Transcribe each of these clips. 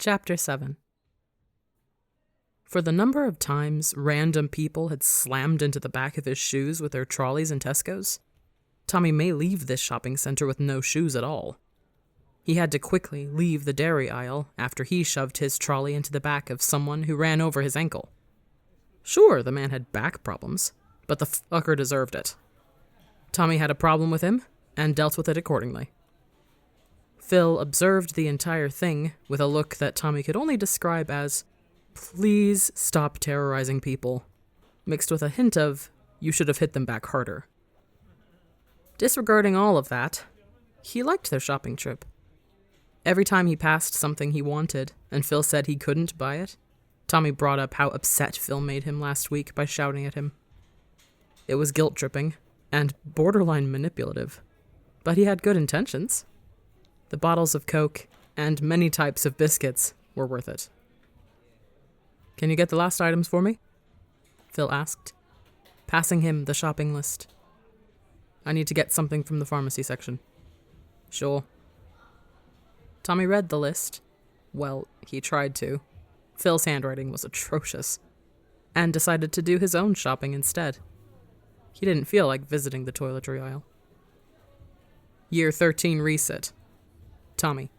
Chapter 7. For the number of times random people had slammed into the back of his shoes with their trolleys in Tesco's, Tommy may leave this shopping center with no shoes at all. He had to quickly leave the dairy aisle after he shoved his trolley into the back of someone who ran over his ankle. Sure, the man had back problems, but the fucker deserved it. Tommy had a problem with him, and dealt with it accordingly. Phil observed the entire thing with a look that Tommy could only describe as, "Please stop terrorizing people," mixed with a hint of, "You should have hit them back harder." Disregarding all of that, he liked their shopping trip. Every time he passed something he wanted, and Phil said he couldn't buy it, Tommy brought up how upset Phil made him last week by shouting at him. It was guilt-tripping, and borderline manipulative, but he had good intentions. The bottles of Coke and many types of biscuits were worth it. "Can you get the last items for me?" Phil asked, passing him the shopping list. "I need to get something from the pharmacy section." "Sure." Tommy read the list. Well, he tried to. Phil's handwriting was atrocious, and decided to do his own shopping instead. He didn't feel like visiting the toiletry aisle. Year 13 resit. Tommy,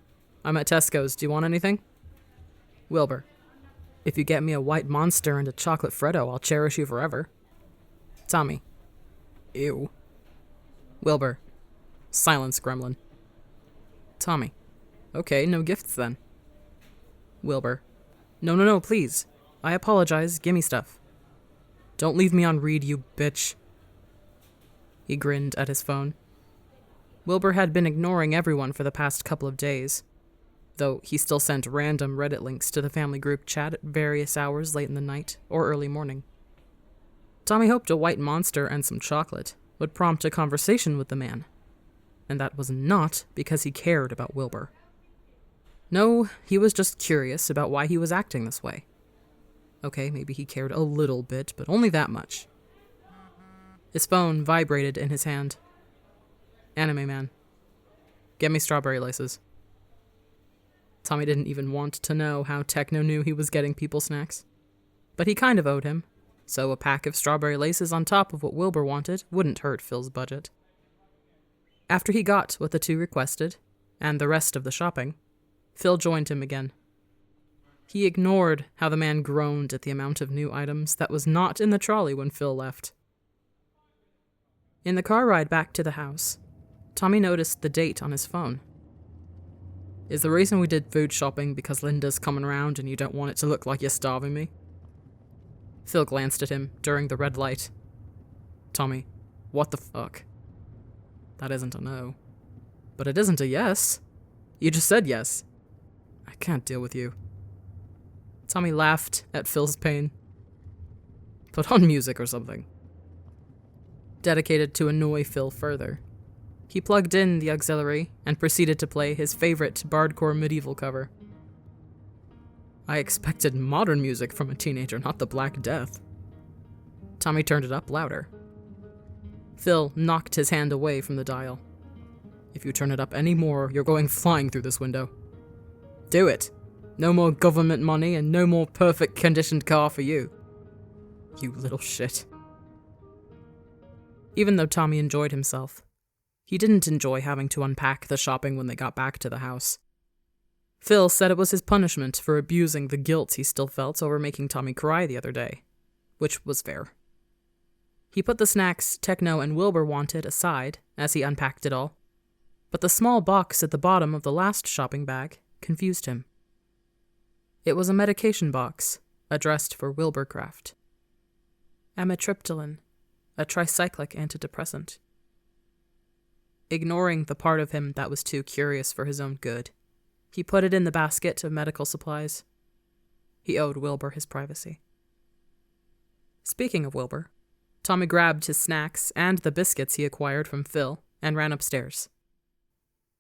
"I'm at Tesco's. Do you want anything?" Wilbur, "If you get me a white Monster and a chocolate Freddo, I'll cherish you forever." Tommy, "Ew." Wilbur, "Silence, gremlin." Tommy, "Okay, no gifts then." Wilbur, No, please. I apologize, gimme stuff." "Don't leave me on read, you bitch." He grinned at his phone. Wilbur had been ignoring everyone for the past couple of days, though he still sent random Reddit links to the family group chat at various hours late in the night or early morning. Tommy hoped a white Monster and some chocolate would prompt a conversation with the man, and that was not because he cared about Wilbur. No, he was just curious about why he was acting this way. Okay, maybe he cared a little bit, but only that much. His phone vibrated in his hand. "Anime man. Get me strawberry laces." Tommy didn't even want to know how Techno knew he was getting people snacks. But he kind of owed him, so a pack of strawberry laces on top of what Wilbur wanted wouldn't hurt Phil's budget. After he got what the two requested, and the rest of the shopping, Phil joined him again. He ignored how the man groaned at the amount of new items that was not in the trolley when Phil left. In the car ride back to the house, Tommy noticed the date on his phone. "Is the reason we did food shopping because Linda's coming around and you don't want it to look like you're starving me?" Phil glanced at him during the red light. "Tommy, what the fuck?" "That isn't a no." "But it isn't a yes. You just said yes." "I can't deal with you." Tommy laughed at Phil's pain. "Put on music or something." Dedicated to annoy Phil further, he plugged in the auxiliary and proceeded to play his favorite bardcore medieval cover. "I expected modern music from a teenager, not the Black Death." Tommy turned it up louder. Phil knocked his hand away from the dial. "If you turn it up any more, you're going flying through this window." "Do it. No more government money and no more perfect conditioned car for you." "You little shit." Even though Tommy enjoyed himself, he didn't enjoy having to unpack the shopping when they got back to the house. Phil said it was his punishment for abusing the guilt he still felt over making Tommy cry the other day, which was fair. He put the snacks Techno and Wilbur wanted aside as he unpacked it all, but the small box at the bottom of the last shopping bag confused him. It was a medication box addressed for Wilburcraft. Amitriptyline, a tricyclic antidepressant. Ignoring the part of him that was too curious for his own good, he put it in the basket of medical supplies. He owed Wilbur his privacy. Speaking of Wilbur, Tommy grabbed his snacks and the biscuits he acquired from Phil and ran upstairs.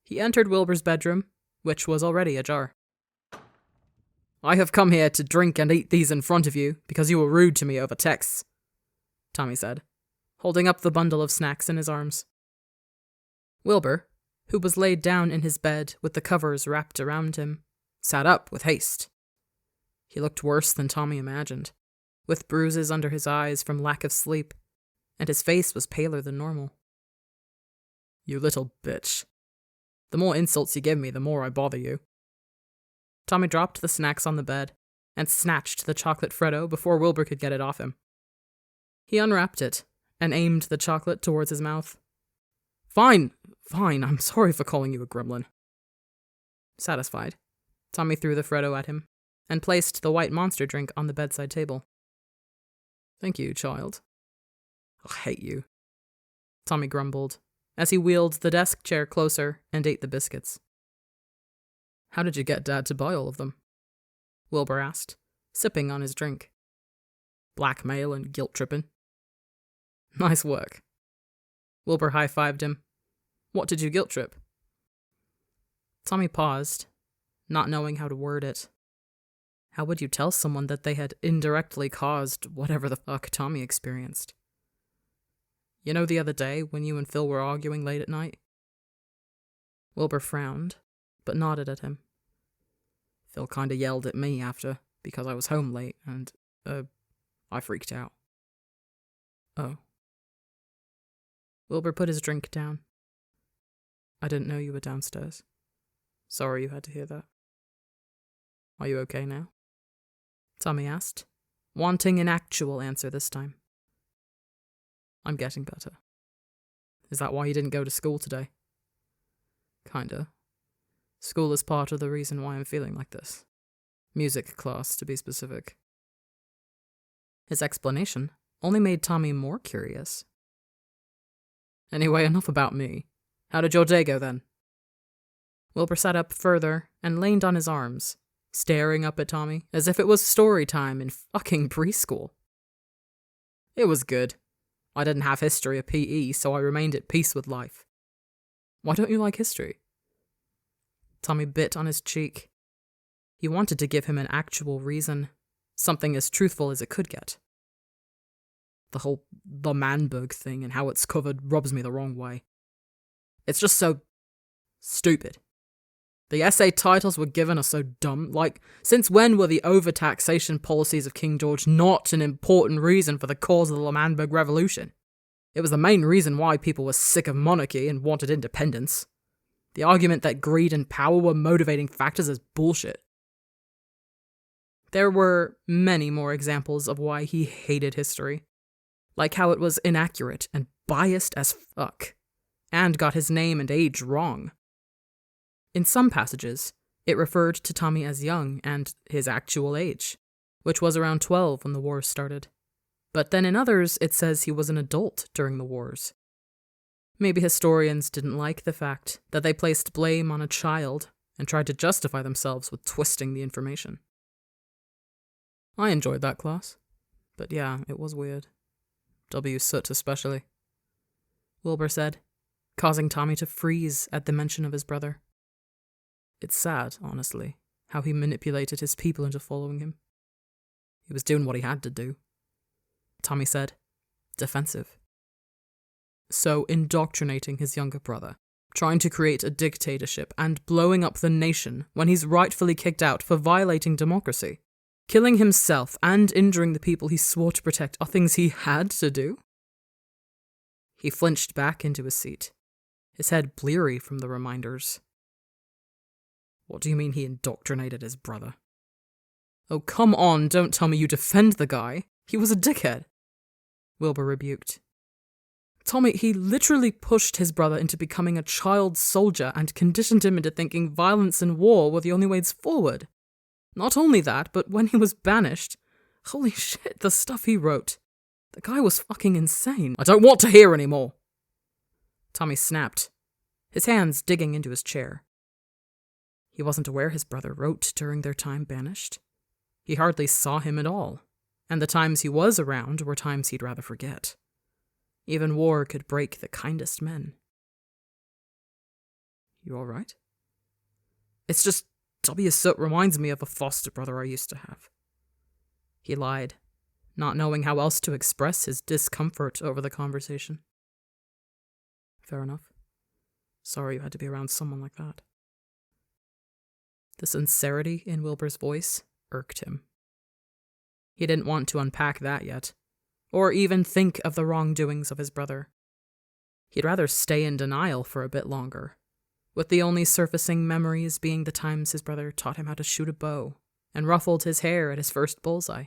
He entered Wilbur's bedroom, which was already ajar. "I have come here to drink and eat these in front of you because you were rude to me over texts," Tommy said, holding up the bundle of snacks in his arms. Wilbur, who was laid down in his bed with the covers wrapped around him, sat up with haste. He looked worse than Tommy imagined, with bruises under his eyes from lack of sleep, and his face was paler than normal. "You little bitch. The more insults you give me, the more I bother you." Tommy dropped the snacks on the bed and snatched the chocolate Freddo before Wilbur could get it off him. He unwrapped it and aimed the chocolate towards his mouth. Fine, I'm sorry for calling you a gremlin." Satisfied, Tommy threw the Freddo at him and placed the white monster drink on the bedside table. "Thank you, child. I hate you," Tommy grumbled as he wheeled the desk chair closer and ate the biscuits. "How did you get Dad to buy all of them?" Wilbur asked, sipping on his drink. "Blackmail and guilt-tripping." "Nice work." Wilbur high-fived him. "What did you guilt-trip?" Tommy paused, not knowing how to word it. How would you tell someone that they had indirectly caused whatever the fuck Tommy experienced? "You know the other day when you and Phil were arguing late at night?" Wilbur frowned, but nodded at him. "Phil kinda yelled at me after, because I was home late, and, I freaked out." "Oh." Wilbur put his drink down. "I didn't know you were downstairs. Sorry you had to hear that. Are you okay now?" Tommy asked, wanting an actual answer this time. "I'm getting better." "Is that why you didn't go to school today?" "Kinda. School is part of the reason why I'm feeling like this. Music class, to be specific." His explanation only made Tommy more curious. "Anyway, enough about me. How did your day go then?" Wilbur sat up further and leaned on his arms, staring up at Tommy as if it was story time in fucking preschool. "It was good. I didn't have history or PE, so I remained at peace with life." "Why don't you like history?" Tommy bit on his cheek. He wanted to give him an actual reason, something as truthful as it could get. The Manberg thing and how it's covered rubs me the wrong way. It's just so stupid. The essay titles were given are so dumb. Like, since when were the overtaxation policies of King George not an important reason for the cause of the Manberg Revolution? It was the main reason why people were sick of monarchy and wanted independence. The argument that greed and power were motivating factors is bullshit. There were many more examples of why he hated history, like how it was inaccurate and biased as fuck, and got his name and age wrong. In some passages, it referred to Tommy as young and his actual age, which was around 12 when the wars started. But then in others, it says he was an adult during the wars. Maybe historians didn't like the fact that they placed blame on a child and tried to justify themselves with twisting the information. I enjoyed that class, but yeah, it was weird. W. Soot especially, Wilbur said, causing Tommy to freeze at the mention of his brother. It's sad, honestly, how he manipulated his people into following him. He was doing what he had to do, Tommy said, defensive. So indoctrinating his younger brother, trying to create a dictatorship and blowing up the nation when he's rightfully kicked out for violating democracy. Killing himself and injuring the people he swore to protect are things he had to do? He flinched back into his seat, his head bleary from the reminders. What do you mean he indoctrinated his brother? Oh, come on, don't tell me you defend the guy. He was a dickhead, Wilbur rebuked. Tommy, he literally pushed his brother into becoming a child soldier and conditioned him into thinking violence and war were the only ways forward. Not only that, but when he was banished, holy shit, the stuff he wrote. The guy was fucking insane. I don't want to hear anymore, Tommy snapped, his hands digging into his chair. He wasn't aware his brother wrote during their time banished. He hardly saw him at all, and the times he was around were times he'd rather forget. Even war could break the kindest men. You all right? It's just W. Soot reminds me of a foster brother I used to have. He lied, not knowing how else to express his discomfort over the conversation. Fair enough. Sorry you had to be around someone like that. The sincerity in Wilbur's voice irked him. He didn't want to unpack that yet, or even think of the wrongdoings of his brother. He'd rather stay in denial for a bit longer, with the only surfacing memories being the times his brother taught him how to shoot a bow and ruffled his hair at his first bullseye,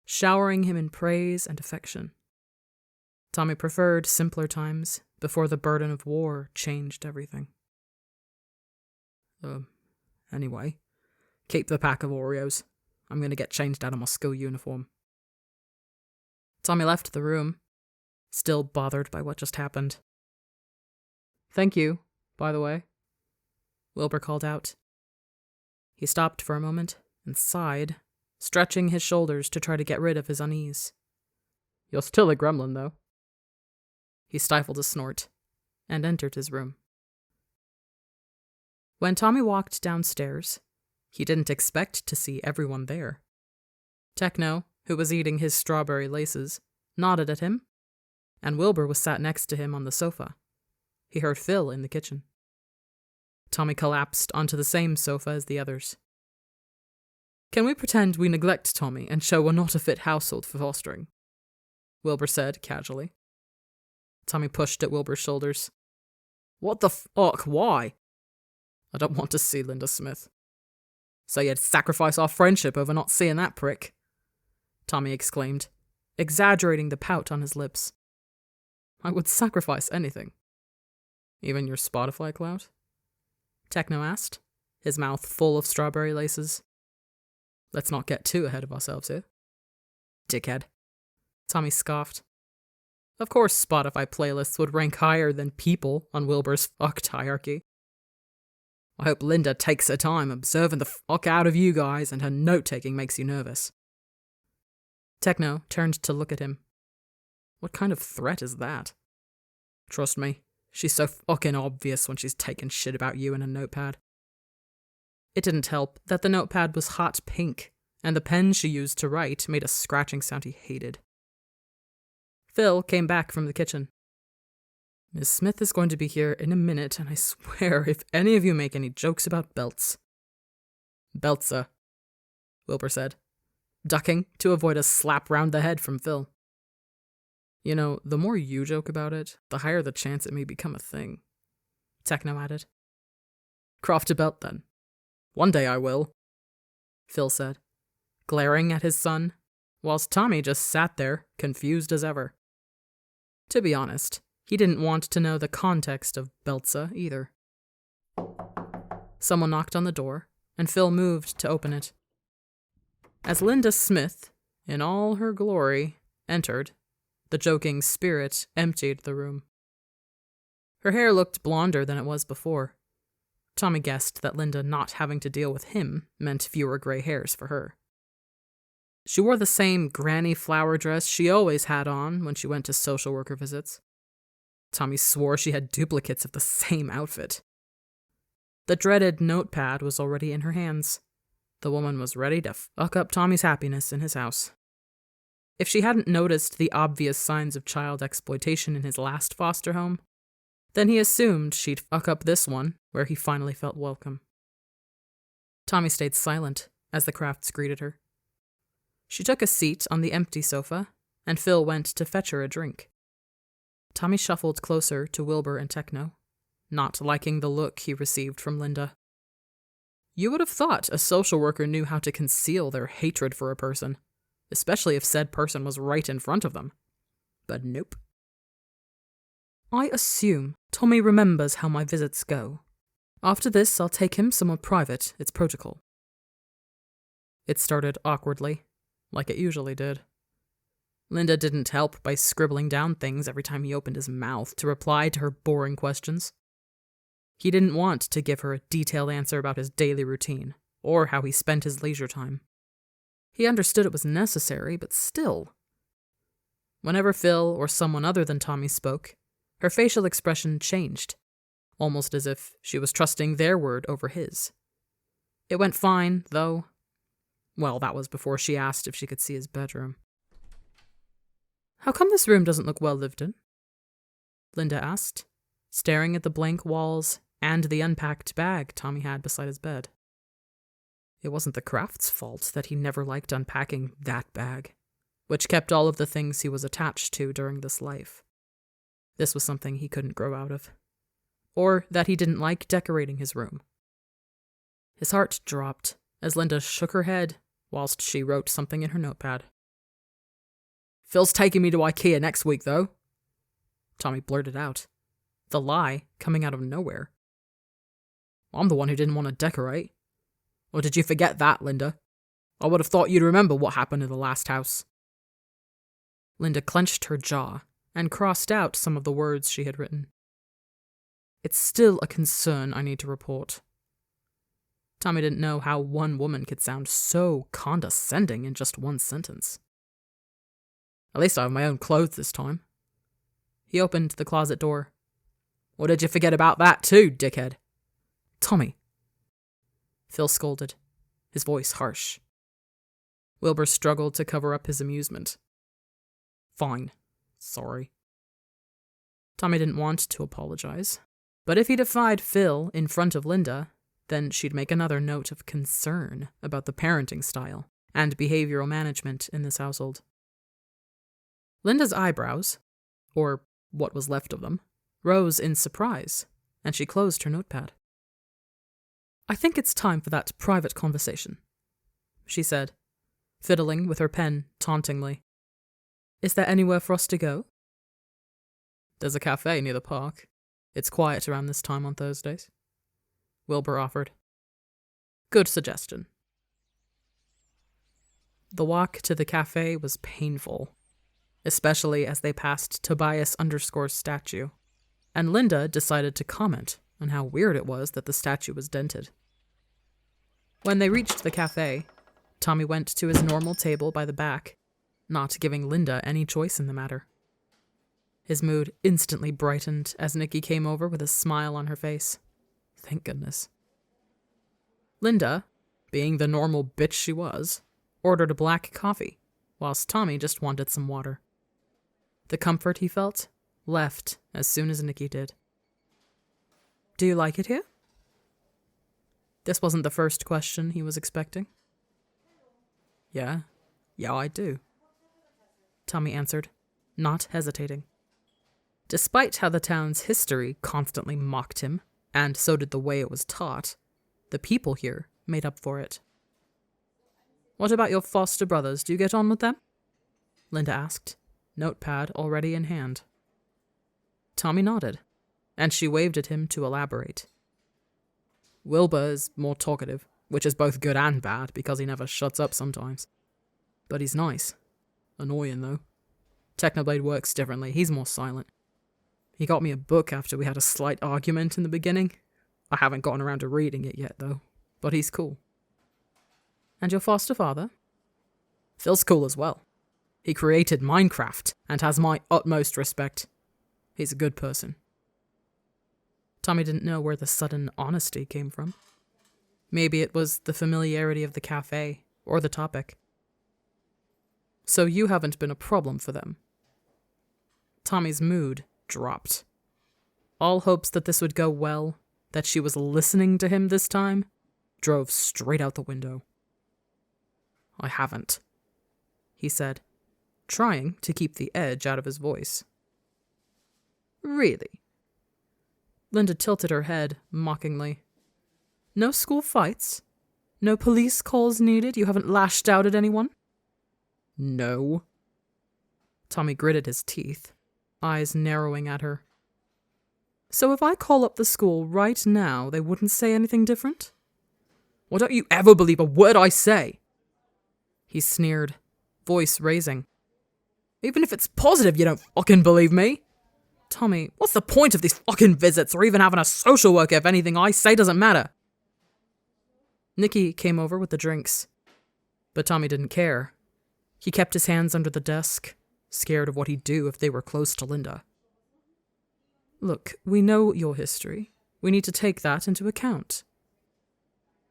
showering him in praise and affection. Tommy preferred simpler times before the burden of war changed everything. Anyway, keep the pack of Oreos. I'm going to get changed out of my school uniform. Tommy left the room, still bothered by what just happened. Thank you, by the way, Wilbur called out. He stopped for a moment and sighed, stretching his shoulders to try to get rid of his unease. You're still a gremlin, though. He stifled a snort and entered his room. When Tommy walked downstairs, he didn't expect to see everyone there. Techno, who was eating his strawberry laces, nodded at him, and Wilbur was sat next to him on the sofa. He heard Phil in the kitchen. Tommy collapsed onto the same sofa as the others. Can we pretend we neglect Tommy and show we're not a fit household for fostering? Wilbur said casually. Tommy pushed at Wilbur's shoulders. What the fuck? Why? I don't want to see Linda Smith. So you'd sacrifice our friendship over not seeing that prick? Tommy exclaimed, exaggerating the pout on his lips. I would sacrifice anything. Even your Spotify clout? Techno asked, his mouth full of strawberry laces. Let's not get too ahead of ourselves here. Dickhead. Tommy scoffed. Of course Spotify playlists would rank higher than people on Wilbur's fucked hierarchy. I hope Linda takes her time observing the fuck out of you guys and her note-taking makes you nervous. Techno turned to look at him. What kind of threat is that? Trust me, she's so fucking obvious when she's taking shit about you in a notepad. It didn't help that the notepad was hot pink, and the pen she used to write made a scratching sound he hated. Phil came back from the kitchen. Miss Smith is going to be here in a minute, and I swear if any of you make any jokes about belts. Belts, sir, Wilbur said, ducking to avoid a slap round the head from Phil. You know, the more you joke about it, the higher the chance it may become a thing, Techno added. Craft a belt, then. One day I will, Phil said, glaring at his son, whilst Tommy just sat there, confused as ever. To be honest, he didn't want to know the context of Beltsa either. Someone knocked on the door, and Phil moved to open it. As Linda Smith, in all her glory, entered, the joking spirit emptied the room. Her hair looked blonder than it was before. Tommy guessed that Linda not having to deal with him meant fewer gray hairs for her. She wore the same granny flower dress she always had on when she went to social worker visits. Tommy swore she had duplicates of the same outfit. The dreaded notepad was already in her hands. The woman was ready to fuck up Tommy's happiness in his house. If she hadn't noticed the obvious signs of child exploitation in his last foster home, then he assumed she'd fuck up this one, where he finally felt welcome. Tommy stayed silent as the Crafts greeted her. She took a seat on the empty sofa, and Phil went to fetch her a drink. Tommy shuffled closer to Wilbur and Techno, not liking the look he received from Linda. You would have thought a social worker knew how to conceal their hatred for a person, especially if said person was right in front of them. But nope. I assume Tommy remembers how my visits go. After this, I'll take him somewhere private. It's protocol. It started awkwardly, like it usually did. Linda didn't help by scribbling down things every time he opened his mouth to reply to her boring questions. He didn't want to give her a detailed answer about his daily routine, or how he spent his leisure time. He understood it was necessary, but still. Whenever Phil or someone other than Tommy spoke, her facial expression changed, almost as if she was trusting their word over his. It went fine, though. Well, that was before she asked if she could see his bedroom. How come this room doesn't look well lived in? Linda asked, staring at the blank walls and the unpacked bag Tommy had beside his bed. It wasn't the craft's fault that he never liked unpacking that bag, which kept all of the things he was attached to during this life. This was something he couldn't grow out of. Or that he didn't like decorating his room. His heart dropped as Linda shook her head whilst she wrote something in her notepad. "Phil's taking me to IKEA next week, though," Tommy blurted out, the lie coming out of nowhere. "I'm the one who didn't want to decorate. Or did you forget that, Linda? I would have thought you'd remember what happened in the last house." Linda clenched her jaw and crossed out some of the words she had written. "It's still a concern I need to report." Tommy didn't know how one woman could sound so condescending in just one sentence. "At least I have my own clothes this time." He opened the closet door. "Or did you forget about that too, dickhead?" "Tommy," Phil scolded, his voice harsh. Wilbur struggled to cover up his amusement. "Fine. Sorry." Tommy didn't want to apologize, but if he defied Phil in front of Linda, then she'd make another note of concern about the parenting style and behavioral management in this household. Linda's eyebrows, or what was left of them, rose in surprise, and she closed her notepad. "I think it's time for that private conversation," she said, fiddling with her pen tauntingly. "Is there anywhere for us to go?" "There's a cafe near the park. It's quiet around this time on Thursdays," Wilbur offered. "Good suggestion." The walk to the cafe was painful, especially as they passed Tobias_'s statue, and Linda decided to comment on how weird it was that the statue was dented. When they reached the cafe, Tommy went to his normal table by the back, not giving Linda any choice in the matter. His mood instantly brightened as Nikki came over with a smile on her face. Thank goodness. Linda, being the normal bitch she was, ordered a black coffee, whilst Tommy just wanted some water. The comfort he felt left as soon as Nikki did. "Do you like it here?" This wasn't the first question he was expecting. Yeah, I do," Tommy answered, not hesitating. Despite how the town's history constantly mocked him, and so did the way it was taught, the people here made up for it. "What about your foster brothers? Do you get on with them?" Linda asked, notepad already in hand. Tommy nodded, and she waved at him to elaborate. "Wilbur is more talkative, which is both good and bad because he never shuts up sometimes. But he's nice. Annoying, though. Technoblade works differently. He's more silent. He got me a book after we had a slight argument in the beginning. I haven't gotten around to reading it yet, though. But he's cool." "And your foster father?" "Phil's cool as well. He created Minecraft and has my utmost respect. He's a good person." Tommy didn't know where the sudden honesty came from. Maybe it was the familiarity of the cafe, or the topic. "So you haven't been a problem for them?" Tommy's mood dropped. All hopes that this would go well, that she was listening to him this time, drove straight out the window. "I haven't," he said, trying to keep the edge out of his voice. "Really?" Linda tilted her head mockingly. "No school fights? No police calls needed? You haven't lashed out at anyone?" "No." Tommy gritted his teeth, eyes narrowing at her. "So if I call up the school right now, they wouldn't say anything different?" "Why don't you ever believe a word I say?" He sneered, voice raising. "Even if it's positive, you don't fucking believe me." "Tommy, what's the point of these fucking visits or even having a social worker if anything I say doesn't matter?" Nikki came over with the drinks, but Tommy didn't care. He kept his hands under the desk, scared of what he'd do if they were close to Linda. "Look, we know your history. We need to take that into account."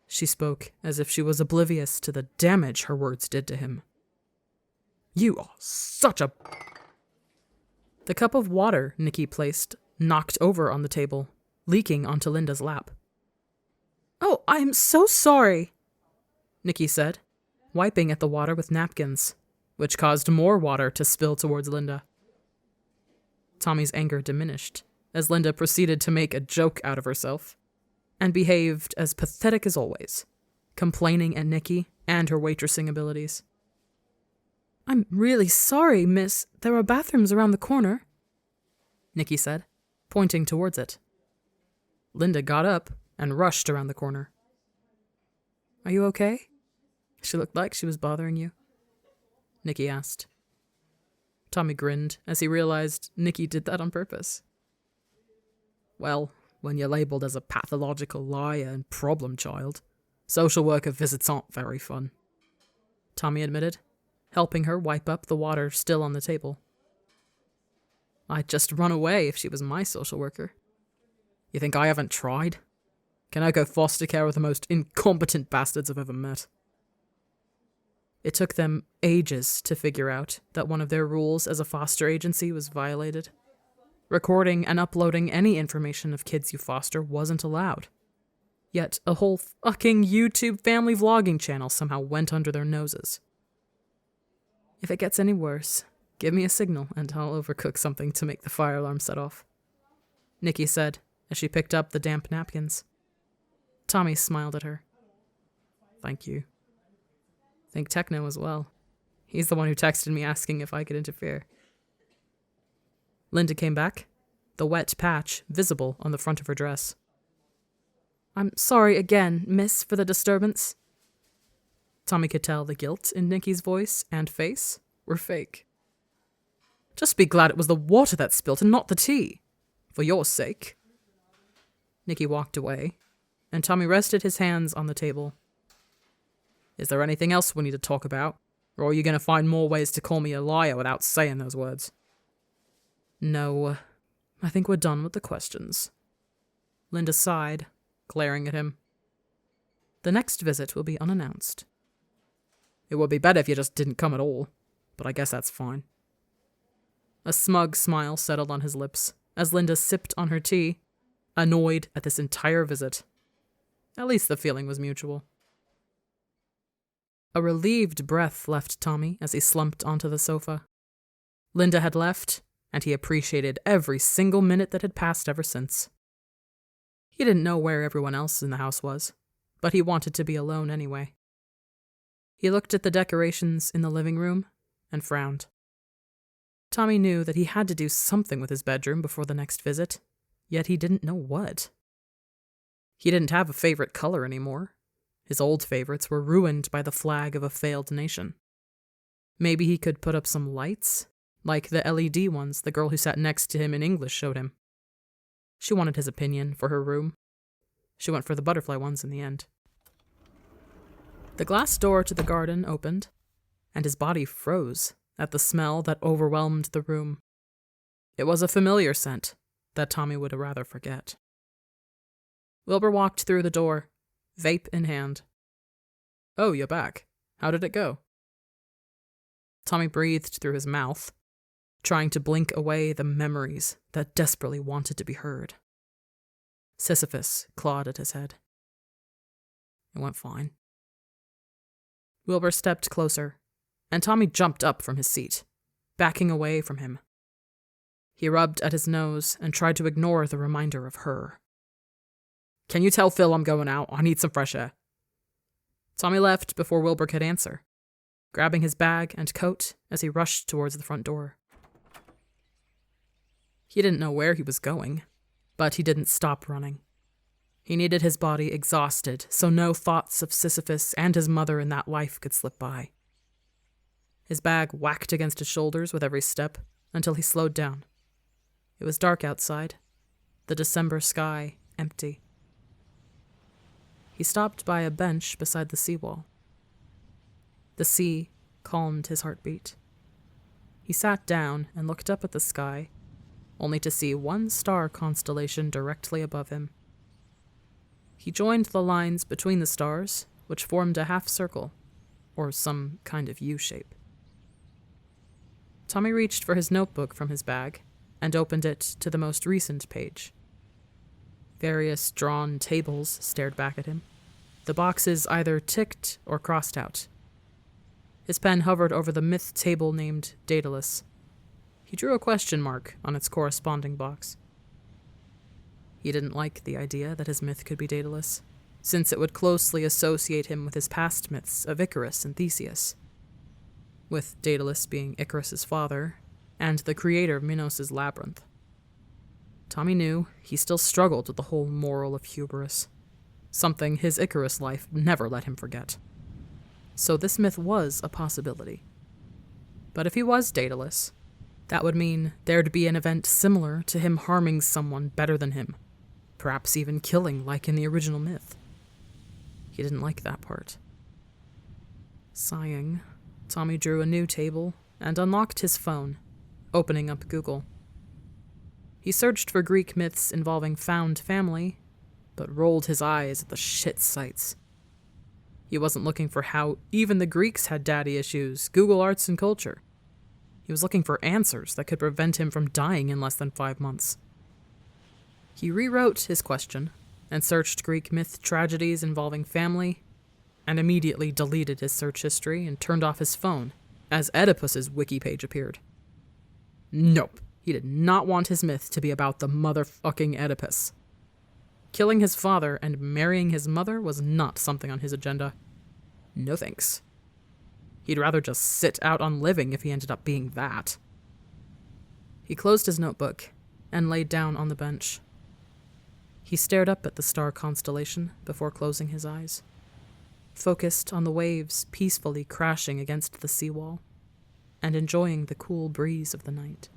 She spoke as if she was oblivious to the damage her words did to him. "You are such a..." The cup of water Nikki placed knocked over on the table, leaking onto Linda's lap. "Oh, I'm so sorry." Nikki said, wiping at the water with napkins, which caused more water to spill towards Linda. Tommy's anger diminished as Linda proceeded to make a joke out of herself and behaved as pathetic as always, complaining at Nikki and her waitressing abilities. "I'm really sorry, miss. There are bathrooms around the corner," Nikki said, pointing towards it. Linda got up and rushed around the corner. "Are you okay? She looked like she was bothering you," Nikki asked. Tommy grinned as he realized Nikki did that on purpose. "Well, when you're labelled as a pathological liar and problem child, social worker visits aren't very fun," Tommy admitted, helping her wipe up the water still on the table. "I'd just run away if she was my social worker. You think I haven't tried? Can I go foster care with the most incompetent bastards I've ever met?" It took them ages to figure out that one of their rules as a foster agency was violated. Recording and uploading any information of kids you foster wasn't allowed. Yet a whole fucking YouTube family vlogging channel somehow went under their noses. "If it gets any worse, give me a signal and I'll overcook something to make the fire alarm set off," Nikki said as she picked up the damp napkins. Tommy smiled at her. "Thank you. Thank Techno as well. He's the one who texted me asking if I could interfere." Linda came back, the wet patch visible on the front of her dress. "I'm sorry again, miss, for the disturbance." Tommy could tell the guilt in Nikki's voice and face were fake. "Just be glad it was the water that spilt and not the tea. For your sake." Nikki walked away, and Tommy rested his hands on the table. "Is there anything else we need to talk about? Or are you going to find more ways to call me a liar without saying those words?" "No, I think we're done with the questions." Linda sighed, glaring at him. "The next visit will be unannounced." "It would be better if you just didn't come at all, but I guess that's fine." A smug smile settled on his lips as Linda sipped on her tea, annoyed at this entire visit. At least the feeling was mutual. A relieved breath left Tommy as he slumped onto the sofa. Linda had left, and he appreciated every single minute that had passed ever since. He didn't know where everyone else in the house was, but he wanted to be alone anyway. He looked at the decorations in the living room and frowned. Tommy knew that he had to do something with his bedroom before the next visit, yet he didn't know what. He didn't have a favorite color anymore. His old favorites were ruined by the flag of a failed nation. Maybe he could put up some lights, like the LED ones the girl who sat next to him in English showed him. She wanted his opinion for her room. She went for the butterfly ones in the end. The glass door to the garden opened, and his body froze at the smell that overwhelmed the room. It was a familiar scent that Tommy would rather forget. Wilbur walked through the door, vape in hand. "Oh, you're back. How did it go?" Tommy breathed through his mouth, trying to blink away the memories that desperately wanted to be heard. Sisyphus clawed at his head. "It went fine." Wilbur stepped closer, and Tommy jumped up from his seat, backing away from him. He rubbed at his nose and tried to ignore the reminder of her. "Can you tell Phil I'm going out? I need some fresh air." Tommy left before Wilbur could answer, grabbing his bag and coat as he rushed towards the front door. He didn't know where he was going, but he didn't stop running. He needed his body exhausted so no thoughts of Sisyphus and his mother in that life could slip by. His bag whacked against his shoulders with every step until he slowed down. It was dark outside, the December sky empty. He stopped by a bench beside the seawall. The sea calmed his heartbeat. He sat down and looked up at the sky, only to see one star constellation directly above him. He joined the lines between the stars, which formed a half circle, or some kind of U-shape. Tommy reached for his notebook from his bag and opened it to the most recent page. Various drawn tables stared back at him, the boxes either ticked or crossed out. His pen hovered over the myth table named Daedalus. He drew a question mark on its corresponding box. He didn't like the idea that his myth could be Daedalus, since it would closely associate him with his past myths of Icarus and Theseus, with Daedalus being Icarus's father and the creator of Minos' labyrinth. Tommy knew he still struggled with the whole moral of hubris, something his Icarus life never let him forget. So this myth was a possibility. But if he was Daedalus, that would mean there'd be an event similar to him harming someone better than him, perhaps even killing like in the original myth. He didn't like that part. Sighing, Tommy drew a new table and unlocked his phone, opening up Google. He searched for Greek myths involving found family, but rolled his eyes at the shit sites. He wasn't looking for how even the Greeks had daddy issues, Google Arts and Culture. He was looking for answers that could prevent him from dying in less than 5 months. He rewrote his question and searched Greek myth tragedies involving family, and immediately deleted his search history and turned off his phone as Oedipus's wiki page appeared. Nope, he did not want his myth to be about the motherfucking Oedipus. Killing his father and marrying his mother was not something on his agenda. No thanks. He'd rather just sit out on living if he ended up being that. He closed his notebook and laid down on the bench. He stared up at the star constellation before closing his eyes, focused on the waves peacefully crashing against the seawall, and enjoying the cool breeze of the night.